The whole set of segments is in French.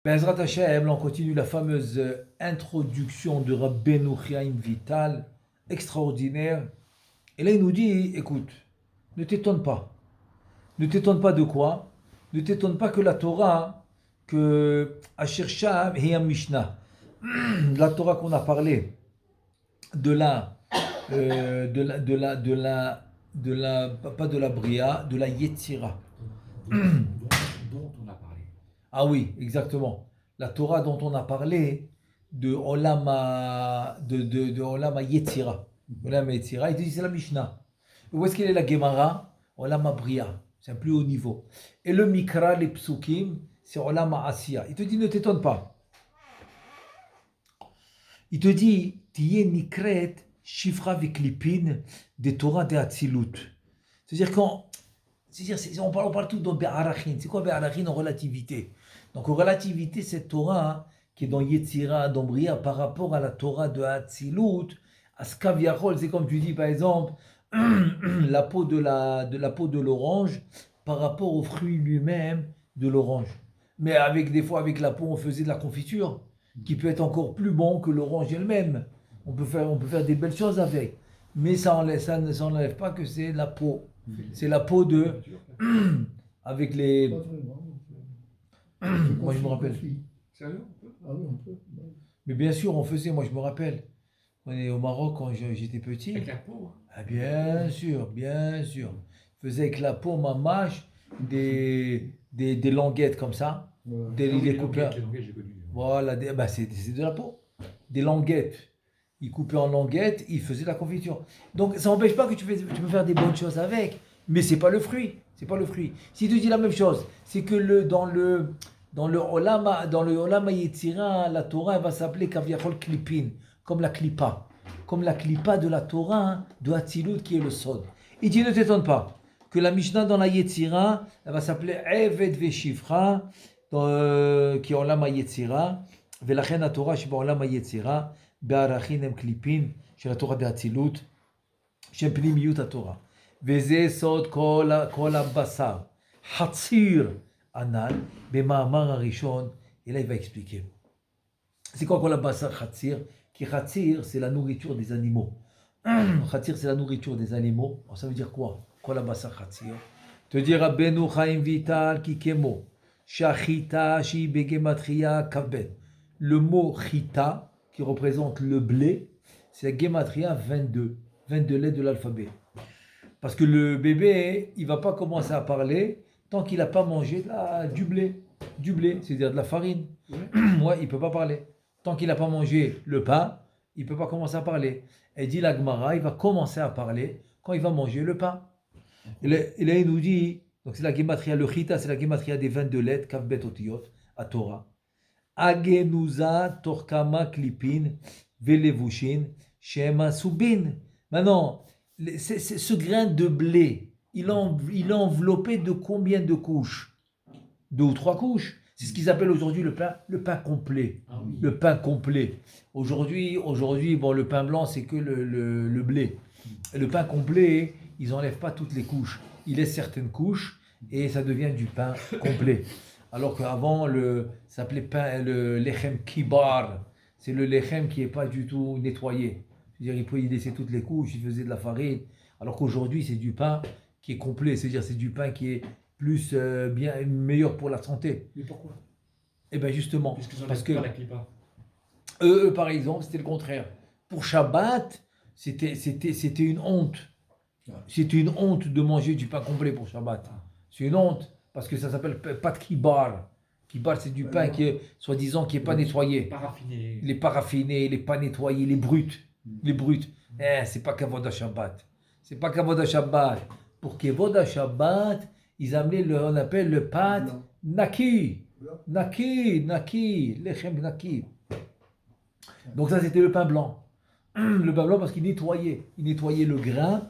Bezrat Hashem, on continue la fameuse introduction de Rabbeinu Chaim Vital, extraordinaire. Et là, il nous dit, écoute, ne t'étonne pas. Ne t'étonne pas de quoi? Ne t'étonne pas que la Torah, que Asher Sham et Mishnah, la Torah qu'on a parlé, de la, pas de la Bria, de la Yetzira. Dont on a parlé. Ah oui, exactement. La Torah dont on a parlé de Olama Yetzira. Olama Yetzira, il te dit c'est la Mishnah. Où est-ce qu'elle est la Gemara? Olama Bria. C'est un plus haut niveau. Et le Mikra, les Psukim, c'est Olama Asiya. Il te dit ne t'étonne pas. Il te dit Tiye Nikret, Shifra Viklipin, des Torah de Hatzilut. C'est-à-dire on parle tout dans Be'arachin. C'est quoi Be'arachin en relativité? Donc en relativité, cette Torah qui est dans Yetzira, dans Bria, par rapport à la Torah de Hatzilut, à Skaviachol, c'est comme tu dis par exemple, la peau de l'orange par rapport au fruit lui-même de l'orange. Mais des fois avec la peau, on faisait de la confiture, qui peut être encore plus bon que l'orange elle-même. On peut faire des belles choses avec. Mais ça ne s'enlève pas que c'est la peau. C'est la peau de... avec les... Moi, je me rappelle. Sérieux? Ah oui, on peut. Mais bien sûr, on faisait, moi je me rappelle. On est au Maroc quand j'étais petit. Avec la peau. Ah, bien sûr, bien sûr. Je faisais avec la peau, ma mâche, des languettes comme ça. Voilà. Il les coupait. Les languettes, j'ai connu. Voilà, c'est de la peau. Des languettes. Il coupait en languettes, il faisait de la confiture. Donc ça n'empêche pas que tu peux faire des bonnes choses avec, mais c'est pas le fruit. C'est pas le fruit. Si tu dis la même chose, c'est que dans le Olama Yetzira, la Torah elle va s'appeler Kaviachol Klipin, comme la Klippa. Comme la Klippa de la Torah, de Hatzilut qui est le Sod. Il dit ne t'étonne pas que la Mishnah dans la Yetzira, elle va s'appeler Eved Veshifra, qui est Olama Yetzira, Velachen la Torah, Shiba Olama Yetzira, Be'arachin em Klipin, chez la Torah de Hatzilut, chez Pnimiyut Torah. וזה סוד כל הבשר. חציר הנ"ל, במאמר הראשון, et là il va expliquer. C'est quoi כל הבשר חציר? כי חציר c'est la nourriture des animaux. חציר c'est la nourriture des animaux. Alors, ça veut dire quoi? כל הבשר חציר. te dit רבנו חיים ויטל כי כמו שהחיטה שהיא בגמטריה כבד. Le mot chita qui représente le blé, c'est la gematria 22 lettres de l'alphabet. Parce que le bébé, il ne va pas commencer à parler tant qu'il n'a pas mangé du blé, c'est-à-dire de la farine. Ouais, il ne peut pas parler. Tant qu'il n'a pas mangé le pain, il ne peut pas commencer à parler. Et dit la Gemara, il va commencer à parler quand il va manger le pain. Et là, il nous dit, donc c'est la gematria, le chita, c'est la gematria des 22 lettres, kavbet otiyot, à Torah. Agenuza torkama klipin velevushin shema subin. Maintenant, ce grain de blé, il est enveloppé de combien de couches? 2 ou 3 couches. C'est ce qu'ils appellent aujourd'hui le pain complet. Ah oui. Le pain complet. Aujourd'hui, bon, le pain blanc, c'est que le blé. Et le pain complet, ils n'enlèvent pas toutes les couches. Ils laissent certaines couches et ça devient du pain complet. Alors qu'avant, ça s'appelait le lechem kibar. C'est le lechem qui n'est pas du tout nettoyé. C'est-à-dire il pouvait y laisser toutes les couches, il faisait de la farine. Alors qu'aujourd'hui, c'est du pain qui est complet. C'est-à-dire c'est du pain qui est plus meilleur pour la santé. Mais pourquoi? Et bien justement, parce que pas la clipa. eux, par exemple, c'était le contraire. Pour Shabbat, c'était une honte. C'était une honte de manger du pain complet pour Shabbat. C'est une honte. Parce que ça s'appelle pat kibar. Kibar, c'est du pain qui est, soi-disant, qui n'est pas nettoyé. Paraffiné. Les paraffinés, les pas nettoyés, les bruts. Les bruts. C'est pas Kavod Shabbat. C'est pas Kavod Shabbat. Pour Kavod Shabbat, ils amenaient on appelle le pat naki. Naki. Lechem naki. Donc ça, c'était le pain blanc. Le pain blanc parce qu'ils nettoyaient. Ils nettoyaient le grain,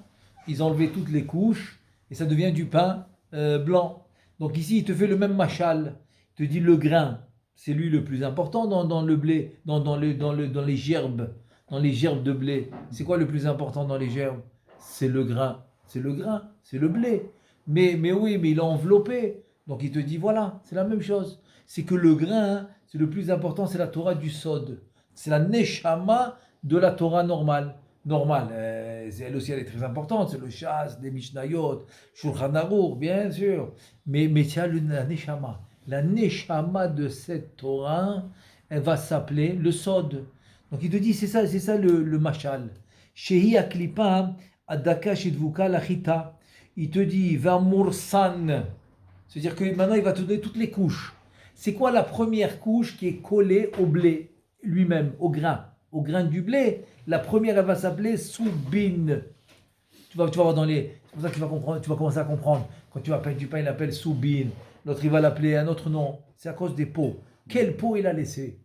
ils enlevaient toutes les couches et ça devient du pain blanc. Donc ici, il te fait le même machal. Il te dit le grain, c'est lui le plus important dans le blé, dans les gerbes. Dans les gerbes de blé. C'est quoi le plus important dans les gerbes? C'est le grain. C'est le grain, c'est le blé. Mais oui, mais il est enveloppé. Donc il te dit voilà, c'est la même chose. C'est que le grain, c'est le plus important, c'est la Torah du Sod. C'est la Neshama de la Torah normale. Elle aussi, elle est très importante. C'est le Shas, les Mishnayot, Shulchan Aruch, bien sûr. Mais il y a la Neshama. La Neshama de cette Torah, elle va s'appeler le Sod. Donc il te dit, c'est ça le Mashal. Shehi Aklipa, Adaka Shidvuka Lachita. Il te dit, va Mursan. C'est-à-dire que maintenant, il va te donner toutes les couches. C'est quoi la première couche qui est collée au blé lui-même, au grain du blé? La première, elle va s'appeler Soubin. Tu vas voir dans les... C'est pour ça que tu vas commencer à comprendre. Quand tu vas peindre du pain, il l'appelle Soubin. L'autre, il va l'appeler un autre nom. C'est à cause des pots. Quel pot il a laissé?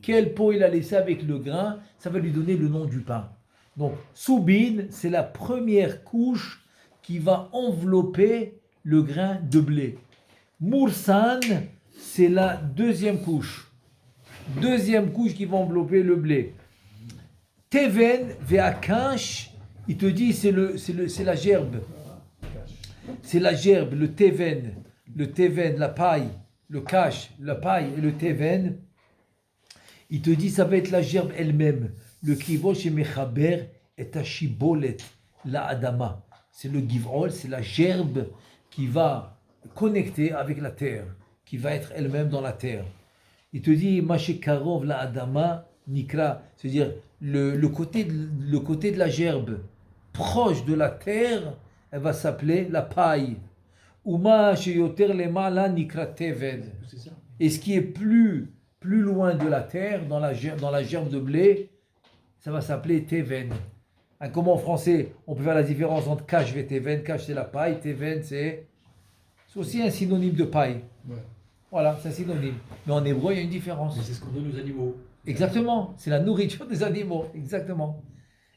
Quel pot il a laissé avec le grain? Ça va lui donner le nom du pain. Donc, Soubin, c'est la première couche qui va envelopper le grain de blé. Moursan, c'est la deuxième couche. Deuxième couche qui va envelopper le blé. Teven ve'akansh, il te dit c'est la gerbe. C'est la gerbe, le teven, la paille, le cache, la paille et le teven. Il te dit ça va être la gerbe elle-même. Le kivosh et mechaber est à shibolet, la adama. C'est le givol, c'est la gerbe qui va connecter avec la terre, qui va être elle-même dans la terre. Il te dit Mashekarov la Adama Nikra, c'est-à-dire le côté de la gerbe proche de la terre, elle va s'appeler la paille. Uma Sheyoter Lema la Nikra Teven. C'est ça. Et ce qui est plus loin de la terre, dans la gerbe de blé, ça va s'appeler Teven. Comment en français on peut faire la différence entre cache et Teven? Cache c'est la paille, Teven c'est aussi un synonyme de paille. Ouais. Voilà, c'est un synonyme. Mais en hébreu, il y a une différence. Mais c'est ce qu'on donne aux animaux. Exactement, c'est la nourriture des animaux. Exactement.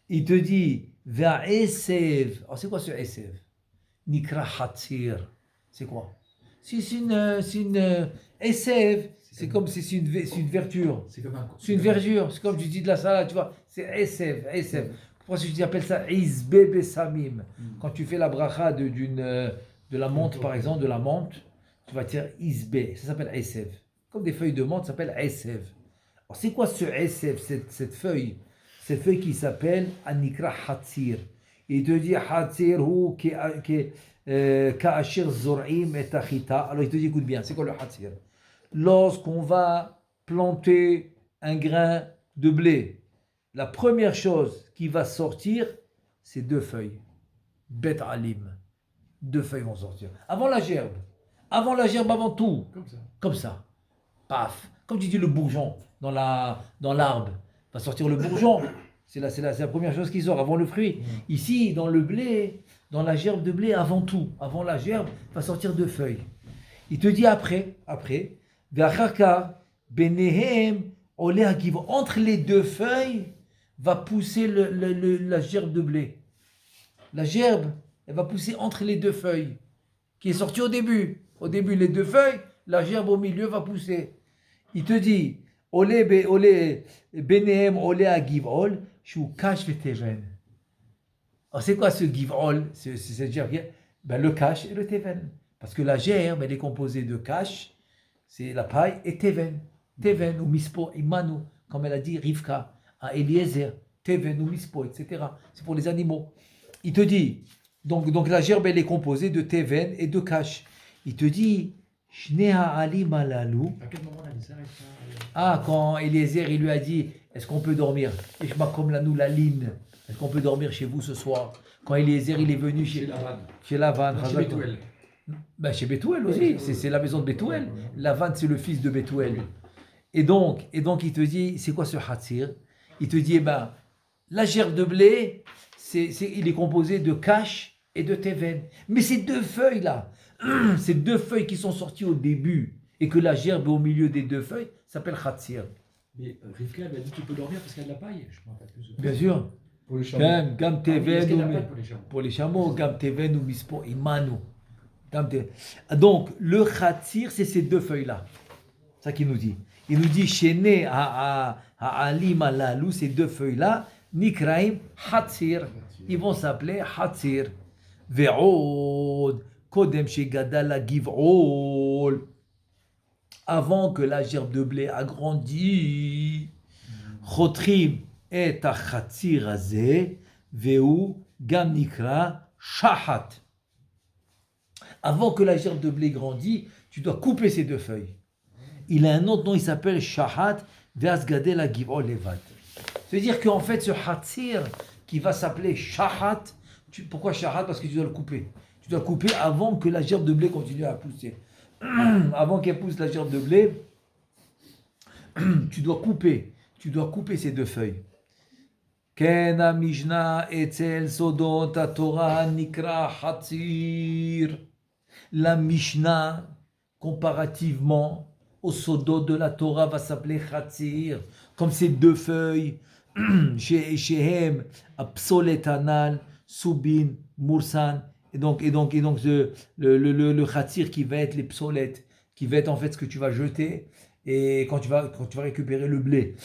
Il te dit, vers Esev. Alors, c'est quoi ce Esev? Nikra Hatzir. C'est quoi? C'est une Esev. C'est comme si c'est une verdure. C'est comme un. C'est une verdure. C'est comme tu dis de la salade, tu vois. C'est Esev. Pourquoi je appelle ça Izbe Besamim? Quand tu fais la bracha de la menthe, par exemple, de la menthe, tu vas dire Isbe, ça s'appelle Esev. Comme des feuilles de menthe, ça s'appelle Esev. Alors c'est quoi ce Esev, cette feuille? Cette feuille qui s'appelle Anikra Hatzir. Il te dit Hatzir hu ka'ashir zor'im et achita. Alors il te dit, écoute bien, c'est quoi le Hatzir? Lorsqu'on va planter un grain de blé, la première chose qui va sortir, c'est deux feuilles. Bet alim. Deux feuilles vont sortir. Avant la gerbe, avant tout. Comme ça. Paf. Comme tu dis le bourgeon dans l'arbre. Va sortir le bourgeon. C'est la première chose qui sort avant le fruit. Ici, dans le blé, dans la gerbe de blé, avant tout, avant la gerbe, va sortir deux feuilles. Il te dit après, entre les deux feuilles, va pousser la gerbe de blé. La gerbe, elle va pousser entre les deux feuilles, qui est sortie au début. Au début, les deux feuilles, la gerbe au milieu va pousser. Il te dit, benehem ole a givol, shu kash veteven. Alors c'est quoi ce givol, cette gerbe? Ben, le cache et le teven. Parce que la gerbe, elle est composée de cache, c'est la paille, et teven. Teven ou mispo, imanu, comme elle a dit Rivka, à Eliezer, teven ou mispo, etc. C'est pour les animaux. Il te dit, donc la gerbe, elle est composée de teven et de cache. Il te dit, Shnea Ali Malalu. À quel moment elle s'arrête? Ah, quand Eliezer, il lui a dit, est-ce qu'on peut dormir? Et je comme la nous la line. Est-ce qu'on peut dormir chez vous ce soir? Quand Eliezer, il est venu chez Lavan. Chez Bethuel. Ben, chez Bethuel aussi, c'est la maison de Bethuel. Lavan, c'est le fils de Bethuel. Et donc, il te dit, c'est quoi ce Hatzir? Il te dit, la gerbe de blé, il est composé de cache et de teven. Mais ces deux feuilles-là, ces deux feuilles qui sont sorties au début, et que la gerbe est au milieu des deux feuilles, s'appelle Hatzir. Mais Rivka, elle a dit, tu peux dormir parce qu'il y a de la paille. Je me rappelle plus. Bien sûr. Pour les chameaux. Gam teven Pour les pour les chameaux, chameaux. gam teven ou mispo imanu. Donc, le Hatzir, c'est ces deux feuilles-là. C'est ça qu'il nous dit. Il nous dit, Shene à alim alalou, ces deux feuilles-là, Nikraim Hatzir. Ils vont s'appeler Hatzir. Ve'od, Kodem Shegadala Giv'ol. avant que la gerbe de blé a grandi, chotrim et achatzir hazeh, veu gam nikra shahat. Avant que la gerbe de blé grandit, tu dois couper ces deux feuilles. Il a un autre nom, il s'appelle shahat ve'asgadel agiv'ol levad. C'est-à-dire qu'en fait, ce hatzir qui va s'appeler shahat, pourquoi shahat? Parce que tu dois le couper. Tu dois le couper avant que la gerbe de blé continue à pousser. Avant qu'elle pousse la gerbe de blé, tu dois couper ces deux feuilles. Ken Mishnah etzel sodot Torah nikra hatzir. La Mishnah, comparativement au sodot de la Torah, va s'appeler hatzir, comme ces deux feuilles. Shehem, Psolet Anal, Subin, Mursan. Et donc le khatir qui va être les psolettes, qui va être en fait ce que tu vas jeter, et quand tu vas récupérer le blé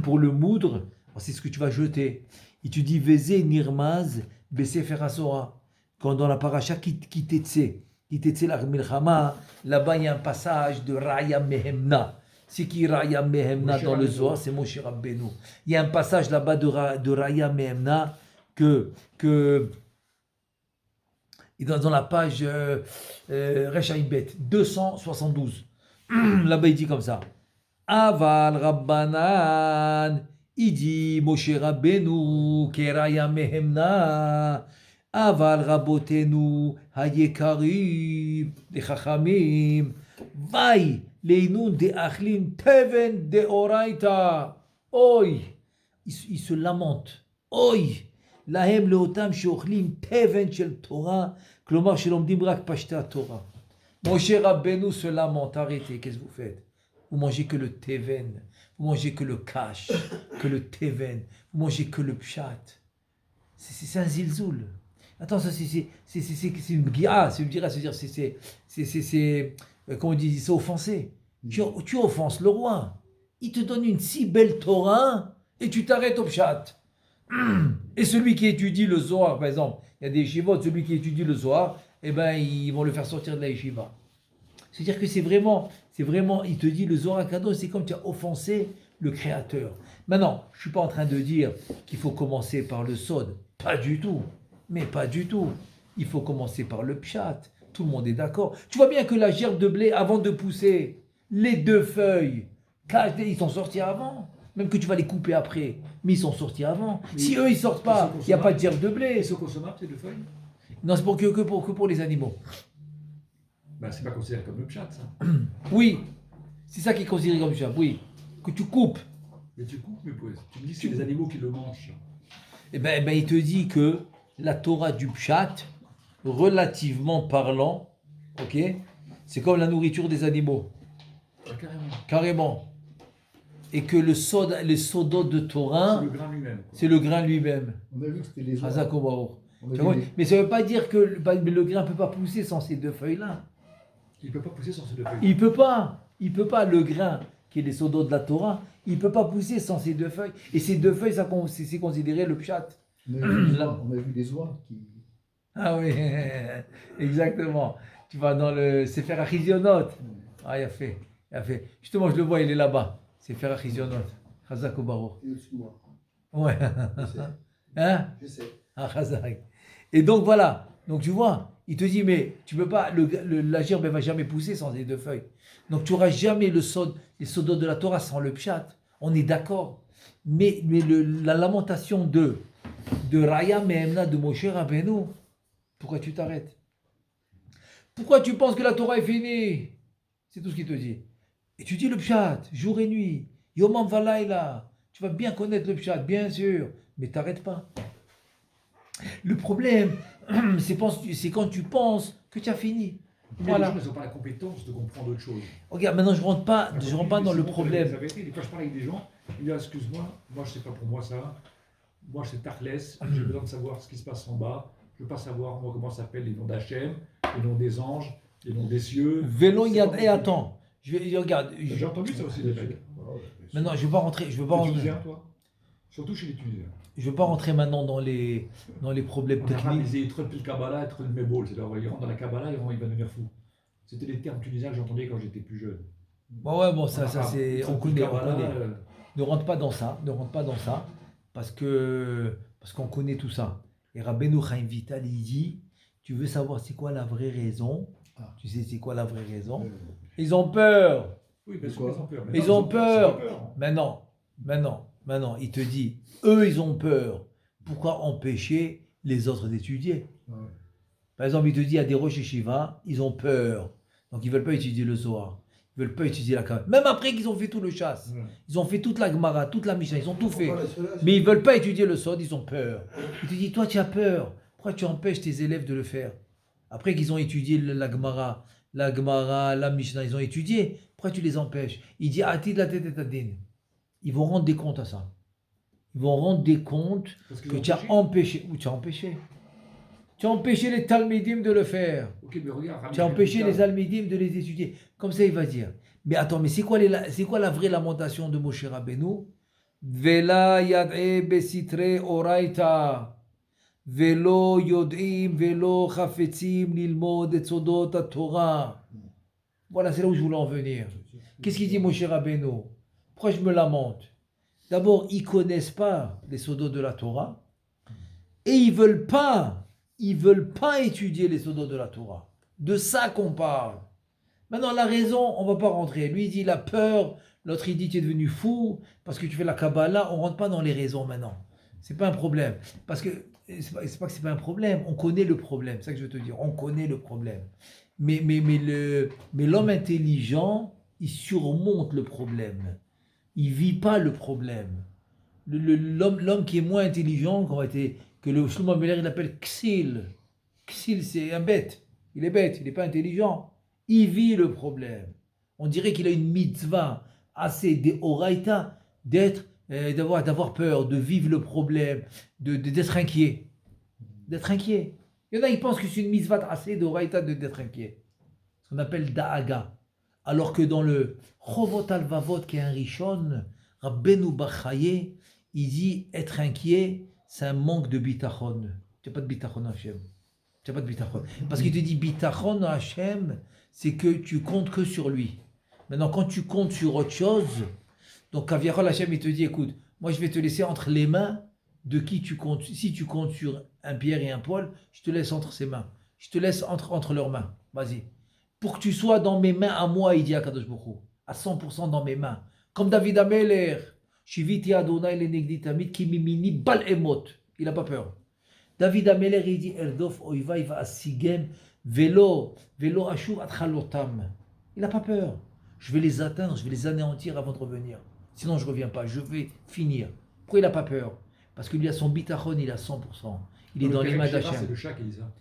pour le moudre, c'est ce que tu vas jeter. Et tu dis Veze Nirmaz Besefer Asora. Quand dans la paracha qui t'etse la Milchama, là-bas il y a un passage de Raya Mehemna. C'est qui Raya Mehemna dans le Zohar? C'est Moshe Rabbeinu. Il y a un passage là-bas de Raya Mehemna que dans la page Rechaïbet 272. Là-bas, il dit comme ça. Aval Rabbanan, il dit Moshe Rabbeinu, Keraya Mehemna, Aval Rabotenu, Hayekarim, de Chachamim, Vai, Leinun de Achlim, Teven de Oraita. Oi, il se lamente. Oi. להם לאותם שאוכלים תבן של תורה, כלומר שלומדים רק פשטי התורה. משה רבנו se lamente, arrêtez, qu'est-ce que vous faites? Vous mangez que le teven, vous mangez que le kash, que le teven, vous mangez que le pshat. C'est un zilzoul. Attends, ça c'est une bgia, c'est une bgia, c'est comment on dit, c'est offensé. Tu offenses le roi. Il te donne une si belle Torah et tu t'arrêtes au pshat. Et celui qui étudie le Zohar, par exemple, il y a des yeshivot, celui qui étudie le Zohar, eh ben, ils vont le faire sortir de la yeshiva. C'est-à-dire que c'est vraiment, il te dit le Zohar Kadosh, c'est comme tu as offensé le Créateur. Maintenant, je ne suis pas en train de dire qu'il faut commencer par le Sod, pas du tout, mais pas du tout. Il faut commencer par le Pshat, tout le monde est d'accord. Tu vois bien que la gerbe de blé, avant de pousser, les deux feuilles, ils sont sortis avant. Même que tu vas les couper après, mais ils sont sortis avant. Mais si eux ils sortent pas, il n'y a pas de gerbe de blé. Ils sont consommables ces deux feuilles? Non, c'est que pour les animaux. Ben, c'est pas considéré comme le pshat, ça. Oui, c'est ça qui est considéré comme pshat, oui. Que tu coupes. Mais tu coupes, mais tu me dis que c'est les animaux qui le mangent. Eh ben, il te dit que la Torah du pshat, relativement parlant, ok, c'est comme la nourriture des animaux. Ah, carrément. Carrément. Et que les sodot de Torah, c'est le grain lui-même. C'est le grain lui-même. On a vu que c'était les oies. Mais ça ne veut pas dire que le grain ne peut pas pousser sans ces deux feuilles-là. Il ne peut pas pousser sans ces deux feuilles. Il peut pas. Le grain, qui est les sodot de la Torah, il ne peut pas pousser sans ces deux feuilles. Et ces deux feuilles, c'est considéré le pshat. On a vu des oies qui... Ah oui, exactement. Tu vas dans le Sefer Achizionot. Ah, il a fait. Justement, je le vois, il est là-bas. Sefer Achizionot. Chazak ou Baruch. Et au-dessus de moi. Ouais. Je sais. Hein? Je sais. Ah, Chazak. Et donc voilà. Donc tu vois, il te dit, mais tu peux pas, la gerbe ne va jamais pousser sans les deux feuilles. Donc tu n'auras jamais les sodot de la Torah sans le pshat. On est d'accord. Mais la lamentation de Raya Mehemna de Moshe Rabbeinu, pourquoi tu t'arrêtes? Pourquoi tu penses que la Torah est finie? C'est tout ce qu'il te dit. Et tu dis le pshat, jour et nuit, Yomam Valaila. Tu vas bien connaître le pshat, bien sûr, mais t'arrêtes pas. Le problème, c'est quand tu penses que tu as fini. Mais Voilà. les gens n'ont pas la compétence de comprendre autre chose. Regarde, maintenant je rentre pas dans le problème. Quand je parle avec des gens, ils disent excuse-moi, moi je sais pas pour moi ça. Moi c'est Tachles, j'ai besoin de savoir ce qui se passe en bas. Je veux pas savoir moi comment s'appellent les noms d'Hachem, les noms des anges, les noms des cieux. Vélo, et attends. Regarde. J'ai entendu ça aussi des mecs. Maintenant, je veux pas rentrer. Tu viens toi? Surtout chez les Tunisiens. Je veux pas rentrer maintenant dans les problèmes En arabe, ils techniques. disaient Etre le Kabbalah, Etre le Mebol. C'est-à-dire, il rentre dans la Kabbalah, il va devenir fou. C'était les termes tunisiens que j'entendais quand j'étais plus jeune. Bon, ouais, bon, ça c'est. On connaît. Kabbalah, Ne rentre pas dans ça. Ne rentre pas dans ça. Parce qu'on connaît tout ça. Et Rabbeinu Chaim Vital, il dit tu veux savoir c'est quoi la vraie raison? Tu sais c'est quoi la vraie raison? Ils ont peur. Oui, bien sûr, ils ont peur. Ils ont peur. Maintenant, il te dit eux, ils ont peur. Pourquoi empêcher les autres d'étudier? Par exemple, il te dit, il y a des roches et Shiva, ils ont peur. Donc, ils ne veulent pas étudier le Zohar. Ils ne veulent pas étudier la Kabbalah. Même après qu'ils ont fait tout le chasse. Ils ont fait toute la Gemara, toute la Mishnah, ils ont tout fait. Mais ils ne veulent pas étudier le Sod, ils ont peur. Il te dit, toi, tu as peur. Pourquoi tu empêches tes élèves de le faire? Après qu'ils ont étudié la Gemara, la Mishnah, ils ont étudié. Pourquoi tu les empêches? Il dit, Ati de la tête et adin. Ils vont rendre des comptes à ça. Ils vont rendre des comptes que tu as empêché. Ou tu as empêché? Tu as empêché les Talmidim de le faire. Ok, mais regarde, Tu as empêché les Talmidim de les étudier. Comme ça, il va dire. Mais attends, mais c'est quoi la vraie lamentation de Moshe Rabbeinu? Vela yad'e besitre oraita. Velo yod'im, velo chafetzim, lilmod et sodot Torah. Voilà, c'est là où je voulais en venir. Qu'est-ce qu'il dit Moshe Rabbeinu? Pourquoi je me lamente? D'abord, ils ne connaissent pas les sodot de la Torah. Et ils ne veulent pas étudier les sodot de la Torah. De ça qu'on parle. Maintenant, la raison, on ne va pas rentrer. Lui, il dit, il a peur. L'autre, il dit, tu es devenu fou parce que tu fais la Kabbalah. On ne rentre pas dans les raisons maintenant. Ce n'est pas un problème. Parce que, c'est pas que ce n'est pas un problème. On connaît le problème. C'est ça que je veux te dire. On connaît le problème. Mais l'homme intelligent, il surmonte le problème. Il ne vit pas le problème. L'homme qui est moins intelligent, que le Shlomo Meller, il appelle Ksil. Ksil, c'est un bête. Il est bête, il n'est pas intelligent. Il vit le problème. On dirait qu'il a une mitzvah assez d'oraita d'avoir peur, de vivre le problème, d'être inquiet. D'être inquiet. Il y en a, ils pensent que c'est une mitzvah assez d'oraita d'être inquiet. Ce qu'on appelle da'aga. Alors que dans le Chovot Alvavot, qui est un Rishon, Rabbeinu Bachaye, il dit être inquiet, c'est un manque de bitachon. Tu n'as pas de bitachon Hachem. Tu n'as pas de bitachon. Parce qu'il te dit bitachon Hachem, c'est que tu comptes que sur lui. Maintenant, quand tu comptes sur autre chose, donc Kaviarol Hachem, il te dit écoute, moi je vais te laisser entre les mains de qui tu comptes. Si tu comptes sur un Pierre et un Paul, je te laisse entre ses mains. Je te laisse entre leurs mains. Vas-y. Pour que tu sois dans mes mains à moi, il dit à Kadosh Baruch Hu, à 100% dans mes mains. Comme David Ameler, Shiviti Adonai le Negditamit Kimimini Bal Emot. Il n'a pas peur. David Ameler, il dit Erdof Oiva Iva Asigem Velo Ashur Atchalotam. Il n'a pas peur. Je vais les atteindre, je vais les anéantir avant de revenir. Sinon, je ne reviens pas, je vais finir. Pourquoi il n'a pas peur? Parce qu'il y a son bitachon, il est à 100%. Il est dans les mains d'Hachem. C'est le chat qui dit ça.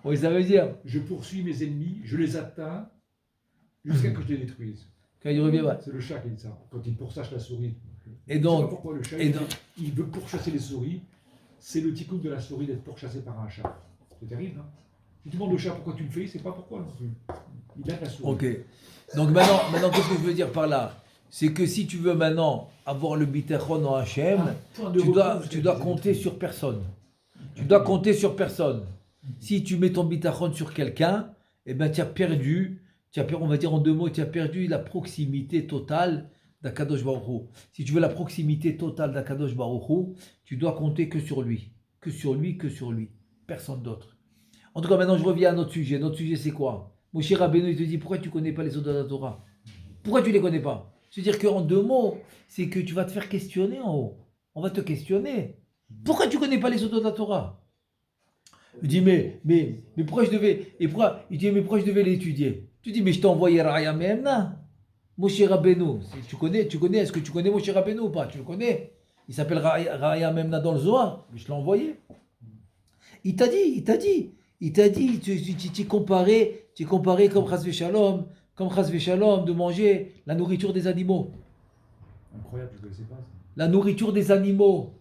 Oui, ça veut dire. Je poursuis mes ennemis, je les atteins jusqu'à ce que je les détruise. Quand il revient, ouais. C'est le chat qui dit ça. Quand il pourchasse la souris. Et donc, je sais pas pourquoi le chat, il veut pourchasser les souris. C'est le tikkun de la souris d'être pourchassé par un chat. C'est terrible, hein? Si tu demandes au chat pourquoi tu le fais, il ne sait pas pourquoi non plus. Il aime la souris. Ok. Donc maintenant qu'est-ce que je veux dire par là? C'est que si tu veux maintenant avoir le bitachon en Hachem, tu dois compter sur personne. Tu dois compter sur personne. Si tu mets ton bitachon sur quelqu'un, eh ben tu as perdu, on va dire en deux mots, tu as perdu la proximité totale d'Akadosh Baruch Hu. Si tu veux la proximité totale d'Akadosh Baruch Hu, tu dois compter que sur lui. Que sur lui, que sur lui. Personne d'autre. En tout cas, maintenant je reviens à notre sujet. Notre sujet c'est quoi? Moshe Rabbeinu, il te dit, pourquoi tu ne connais pas les soldats de la Torah? Pourquoi tu ne les connais pas? C'est-à-dire qu'en deux mots, c'est que tu vas te faire questionner en haut. On va te questionner. Pourquoi tu ne connais pas les soldats de la Torah? Il dit, mais pourquoi je devais... Il dit, mais pourquoi je devais l'étudier? Tu dis, mais je t'ai envoyé Raya Memna. Moshe Rabbeinu. Tu connais, est-ce que tu connais Moshe Rabbeinu ou pas? Tu le connais? Il s'appelle Raya Memna dans le Zohar. Je l'ai envoyé. Il t'a dit, tu comparais comme Chas Veshalom, de manger la nourriture des animaux. Incroyable, je ne connaissais pas ça. La nourriture des animaux.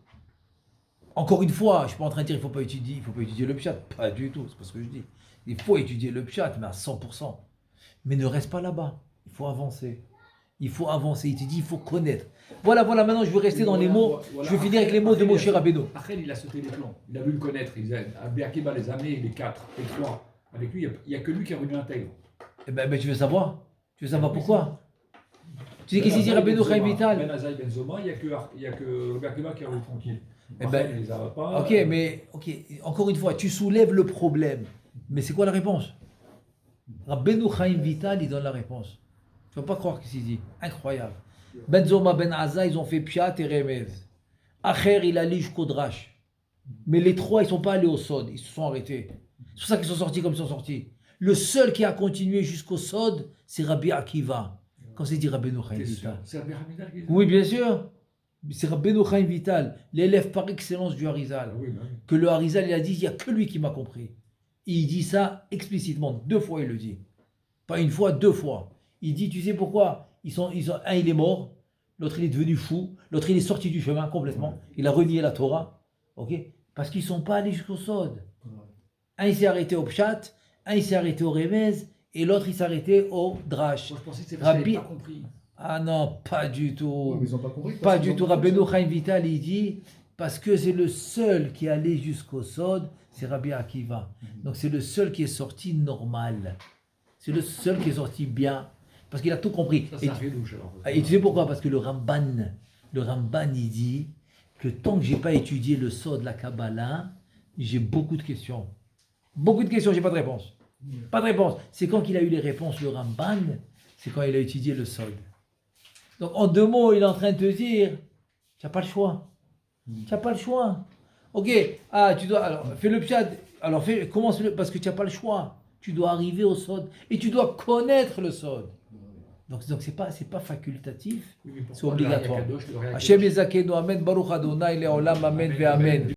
Encore une fois, je ne suis pas en train de dire qu'il ne faut pas étudier le pshat. Pas du tout, c'est pas ce que je dis. Il faut étudier le pshat, mais à 100%. Mais ne reste pas là-bas. Il faut avancer. Il te dit, il faut connaître. Voilà, maintenant je veux rester dans les mots. Je vais finir avec les mots de Moshe Rabbeinu. Après, il a sauté les plans. Il a vu le connaître. Abé Akiba les a amenés, les 4, les 3. Avec lui, il n'y a que lui qui est revenu intègre. Eh ben, tu veux savoir? Tu veux savoir pourquoi? Tu sais qu'est-ce qu'il dit Rabbeinu Chaim Vital? Ben Azaï, Ben Zoma, il n'y a que Robert Kiva qui a roulé tranquille. Eh ben, Il les a pas. Ok, mais encore une fois, tu soulèves le problème. Mais c'est quoi la réponse? Rabbeinu Chaim Vital, il donne la réponse. Tu ne vas pas croire ce qu'il dit. Incroyable. Ben Zoma, Ben Aza, ils ont fait Pshat et Remez. Acher, il allait jusqu'au Drash. Mais les trois, ils ne sont pas allés au Sod. Ils se sont arrêtés. C'est pour ça qu'ils sont sortis comme ils sont sortis. Le seul qui a continué jusqu'au Sod, c'est Rabbi Akiva. Quand c'est dit Rabbeinu Chaim T'es sûr? Vital. C'est Rabbi Hamida qui dit ça? Oui, bien sûr. C'est Rabbeinu Chaim Vital, l'élève par excellence du Harizal. Ah oui, bah oui. Que le Harizal, il a dit, il n'y a que lui qui m'a compris. Il dit ça explicitement, 2 fois il le dit. Pas une fois, 2 fois. Il dit, tu sais pourquoi un, il est mort, l'autre, il est devenu fou, l'autre, il est sorti du chemin complètement, il a renié la Torah. Ok? Parce qu'ils ne sont pas allés jusqu'au Sod. Un, il s'est arrêté au Pshat, un, il s'est arrêté au Remez, et l'autre, il s'est arrêté au Drash. Moi, je pensais que c'est parce Rabbi- qu'ils n'avaient pas compris. Ah non, pas du tout. Oui, mais ils n'ont pas compris. Pas du tout. Rabbeinu Chaim Vital, il dit, parce que c'est le seul qui est allé jusqu'au Sod, c'est Rabbi Akiva. Donc c'est le seul qui est sorti normal. C'est le seul qui est sorti bien. Parce qu'il a tout compris. Ça, c'est un ridouche alors. Et tu sais pourquoi? Parce que le Ramban, il dit que tant que j'ai pas étudié le Sod, la Kabbalah, j'ai beaucoup de questions. Beaucoup de questions, j'ai pas de réponse. Pas de réponse. C'est quand il a eu les réponses, le Ramban, c'est quand il a étudié le Sod. Donc, en 2 mots, il est en train de te dire, tu n'as pas le choix. Tu n'as pas le choix. Ok, tu dois, alors, fais le pshat, alors commence parce que tu n'as pas le choix. Tu dois arriver au Sod et tu dois connaître le Sod. Donc c'est pas facultatif, Oui, mais pourquoi c'est obligatoire. le Kadosh, le Kadosh, Hashem Yezakenu, Amen, Baruch Adonai, Leolam, Amen, Ve Amen.